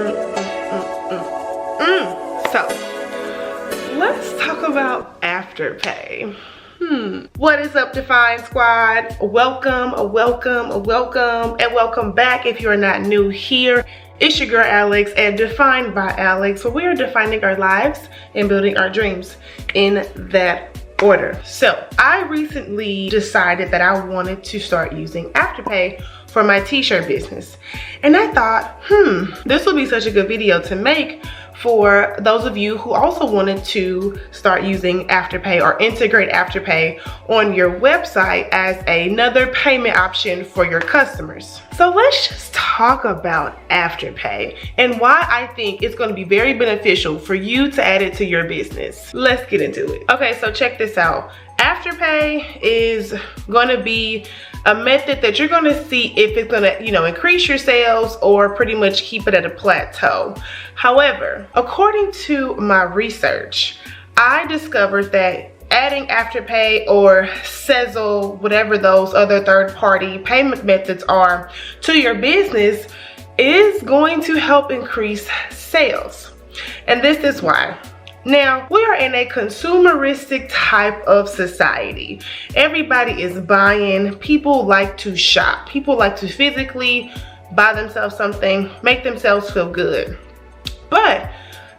So let's talk about Afterpay. What is up, Define Squad? Welcome, and welcome back if you are not new here. It's your girl Alex at Defined by Alex, where we are defining our lives and building our dreams in that order. So I recently decided that I wanted to start using Afterpay for my t-shirt business, and I thought, this would be such a good video to make for those of you who also wanted to start using Afterpay or integrate Afterpay on your website as another payment option for your customers. So let's just talk about Afterpay and why I think it's going to be very beneficial for you to add it to your business. Let's get into it. Okay, so check this out. Afterpay is going to be a method that you're going to see if it's going to, increase your sales or pretty much keep it at a plateau. However, according to my research, I discovered that adding Afterpay or xoxo, whatever those other third-party payment methods are, to your business is going to help increase sales. And this is why. Now, we are in a consumeristic type of society. Everybody is buying. People like to shop. People like to physically buy themselves something, make themselves feel good. But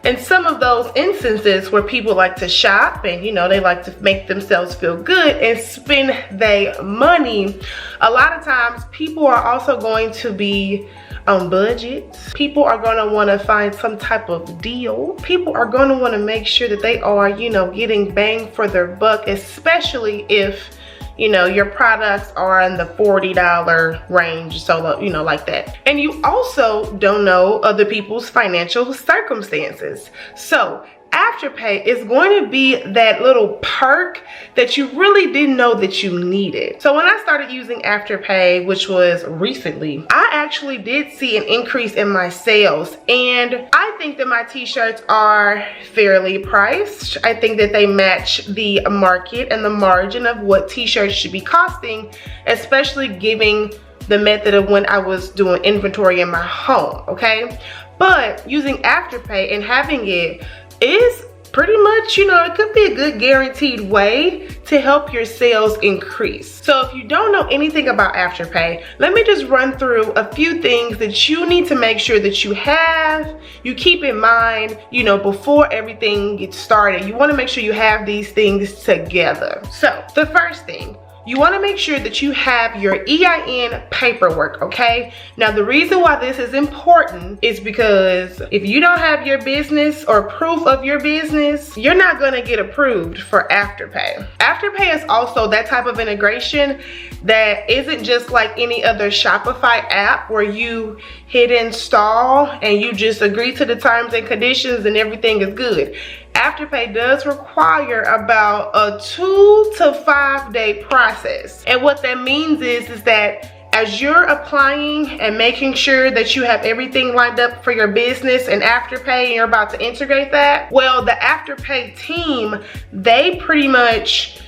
in some of those instances where people like to shop and they like to make themselves feel good and spend their money, a lot of times people are also going to be on budgets. People are going to want to find some type of deal. People are going to want to make sure that they are, getting bang for their buck, especially if, your products are in the $40 range, so, like that. And you also don't know other people's financial circumstances. So Afterpay is going to be that little perk that you really didn't know that you needed. So when I started using Afterpay, which was recently, I actually did see an increase in my sales, and I think that my t-shirts are fairly priced. I think that they match the market and the margin of what t-shirts should be costing, especially given the method of when I was doing inventory in my home, okay? But using Afterpay and having it is pretty much, it could be a good guaranteed way to help your sales increase. So if you don't know anything about Afterpay, let me just run through a few things that you need to make sure that you keep in mind, before everything gets started. You want to make sure you have these things together. So the first thing, you want to make sure that you have your EIN paperwork, okay? Now, the reason why this is important is because if you don't have your business or proof of your business, you're not going to get approved for Afterpay. Afterpay is also that type of integration that isn't just like any other Shopify app where you hit install and you just agree to the terms and conditions and everything is good. Afterpay does require about a 2 to 5 day process. And what that means is that as you're applying and making sure that you have everything lined up for your business and Afterpay and you're about to integrate that, well, the Afterpay team, they pretty much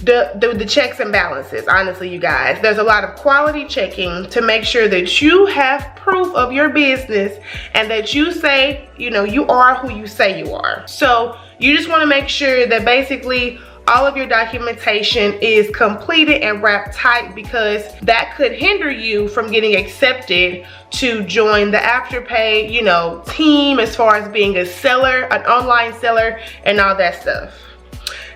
do the checks and balances. Honestly, you guys, there's a lot of quality checking to make sure that you have proof of your business and that you say, you are who you say you are. So you just want to make sure that basically all of your documentation is completed and wrapped tight, because that could hinder you from getting accepted to join the Afterpay, team, as far as being a seller, an online seller, and all that stuff.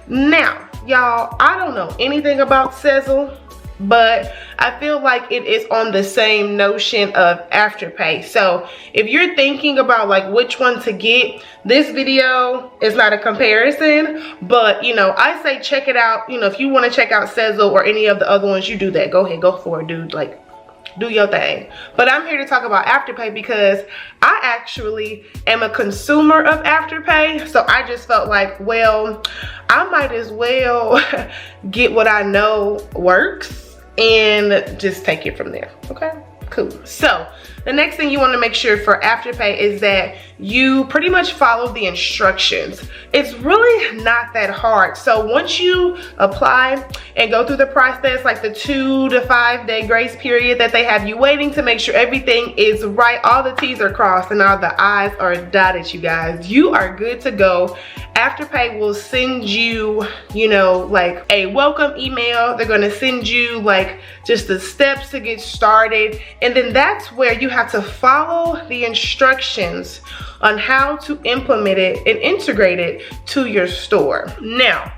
Now, y'all, I don't know anything about xoxo, but I feel like it is on the same notion of Afterpay. So if you're thinking about like which one to get, this video is not a comparison, but I say check it out. If you want to check out xoxo or any of the other ones, you do that. Go ahead, go for it, dude. Like, do your thing. But I'm here to talk about Afterpay because I actually am a consumer of Afterpay. So I just felt like, well, I might as well get what I know works and just take it from there, okay? Cool. So the next thing you want to make sure for Afterpay is that you pretty much follow the instructions. It's really not that hard. So once you apply and go through the process, like the 2 to 5 day grace period that they have you waiting to make sure everything is right, all the T's are crossed and all the I's are dotted, you guys, you are good to go. Afterpay will send you, you know, like a welcome email. They're going to send you like just the steps to get started. And then that's where you have to follow the instructions on how to implement it and integrate it to your store. Now,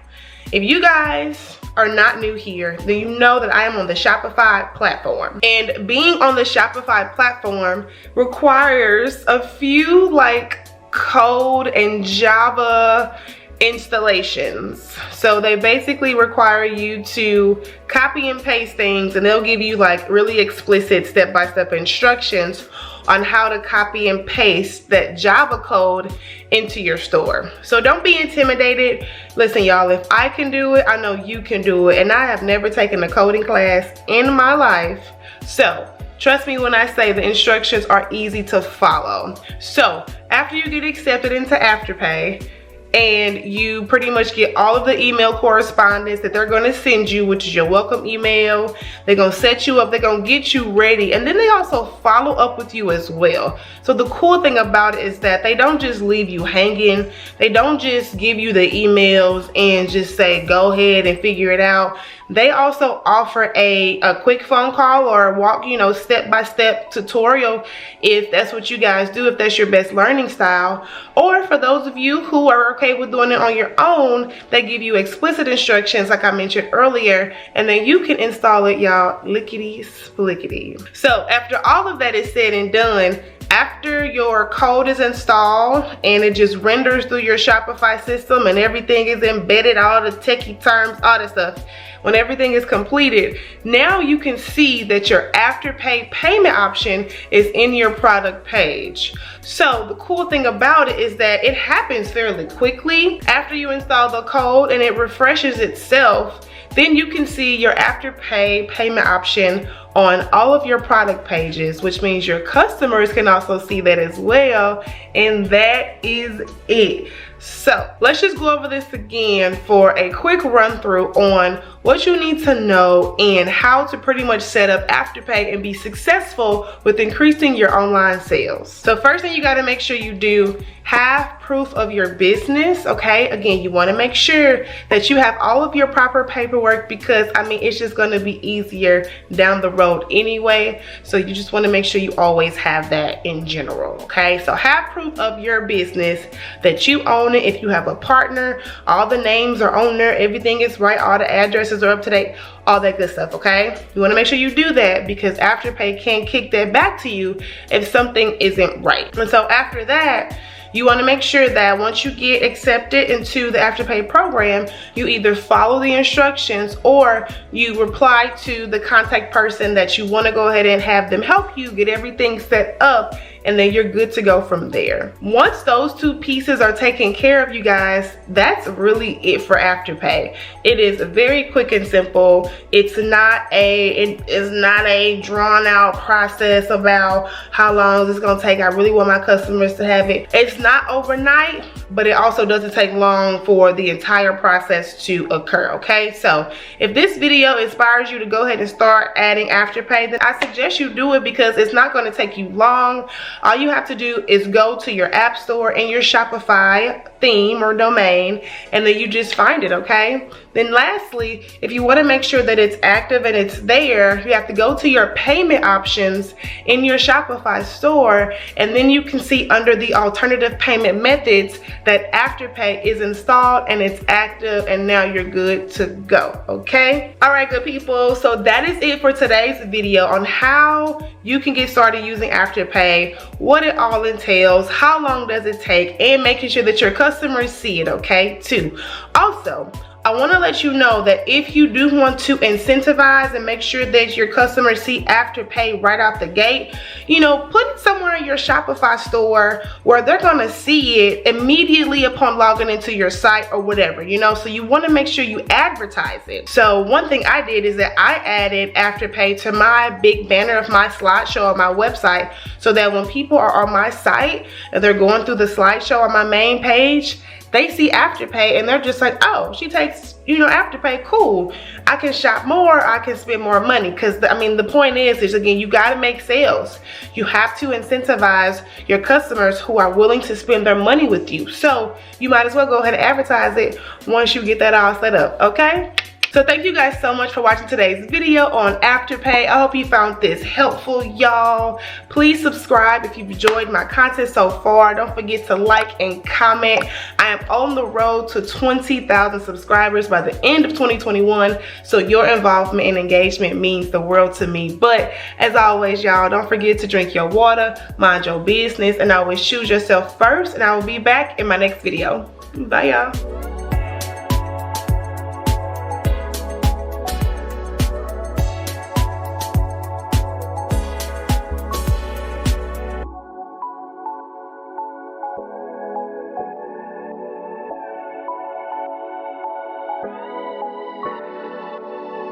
if you guys are not new here, then you know that I am on the Shopify platform. And being on the Shopify platform requires a few like code and Java installations. So they basically require you to copy and paste things, and they'll give you like really explicit step-by-step instructions on how to copy and paste that Java code into your store. So don't be intimidated. Listen, y'all, if I can do it, I know you can do it. And I have never taken a coding class in my life. So trust me when I say the instructions are easy to follow. So after you get accepted into Afterpay, and you pretty much get all of the email correspondence that they're going to send you, which is your welcome email. They're going to set you up, they're going to get you ready, and then they also follow up with you as well. So the cool thing about it is that they don't just leave you hanging. They don't just give you the emails and just say go ahead and figure it out. They also offer a quick phone call or a walk, you know, step-by-step tutorial if that's what you guys do, if that's your best learning style. Or for those of you who are okay with doing it on your own, they give you explicit instructions like I mentioned earlier, and then you can install it, y'all, lickety-splickety. So after all of that is said and done, after your code is installed and it just renders through your Shopify system and everything is embedded, all the techie terms, all that stuff, when everything is completed, now you can see that your Afterpay payment option is in your product page. So the cool thing about it is that it happens fairly quickly. After you install the code and it refreshes itself, then you can see your Afterpay payment option on all of your product pages, which means your customers can also see that as well. And that is it. So let's just go over this again for a quick run through on what you need to know and how to pretty much set up Afterpay and be successful with increasing your online sales. So first thing you got to make sure you do, have proof of your business. Okay, again, you want to make sure that you have all of your proper paperwork, because I mean it's just going to be easier down the road anyway. So you just want to make sure you always have that in general. Okay, so have proof of your business, that you own it. If you have a partner, all the names are on there, everything is right, all the addresses are up to date, all that good stuff. Okay, you want to make sure you do that, because Afterpay can kick that back to you if something isn't right. And so after that, you want to make sure that once you get accepted into the Afterpay program, you either follow the instructions or you reply to the contact person that you want to go ahead and have them help you get everything set up, and then you're good to go from there. Once those two pieces are taken care of, you guys, that's really it for Afterpay. It is very quick and simple. It's not a drawn out process about how long it's gonna take. I really want my customers to have it. It's not overnight, but it also doesn't take long for the entire process to occur. Okay, so if this video inspires you to go ahead and start adding Afterpay, then I suggest you do it, because it's not going to take you long. All you have to do is go to your app store and your Shopify theme or domain, and then you just find it. Okay, then lastly, if you want to make sure that it's active and it's there, you have to go to your payment options in your Shopify store, and then you can see under the alternative payment methods that Afterpay is installed and it's active, and now you're good to go. Okay, all right, good people, so that is it for today's video on how you can get started using Afterpay, what it all entails, how long does it take, and making sure that your customers see it. Okay, too. Also, I want to let you know that if you do want to incentivize and make sure that your customers see Afterpay right out the gate, you know, put it somewhere in your Shopify store where they're going to see it immediately upon logging into your site or whatever, you know. So you want to make sure you advertise it. So one thing I did is that I added Afterpay to my big banner of my slideshow on my website, so that when people are on my site and they're going through the slideshow on my main page, they see Afterpay and they're just like, oh, she takes, you know, Afterpay, cool. I can shop more, I can spend more money. Because, I mean, the point is again, you got to make sales. You have to incentivize your customers who are willing to spend their money with you. So you might as well go ahead and advertise it once you get that all set up, okay? So thank you guys so much for watching today's video on Afterpay. I hope you found this helpful, y'all. Please subscribe if you've enjoyed my content so far. Don't forget to like and comment. I am on the road to 20,000 subscribers by the end of 2021. So your involvement and engagement means the world to me. But as always, y'all, don't forget to drink your water, mind your business, and always choose yourself first. And I will be back in my next video. Bye, y'all.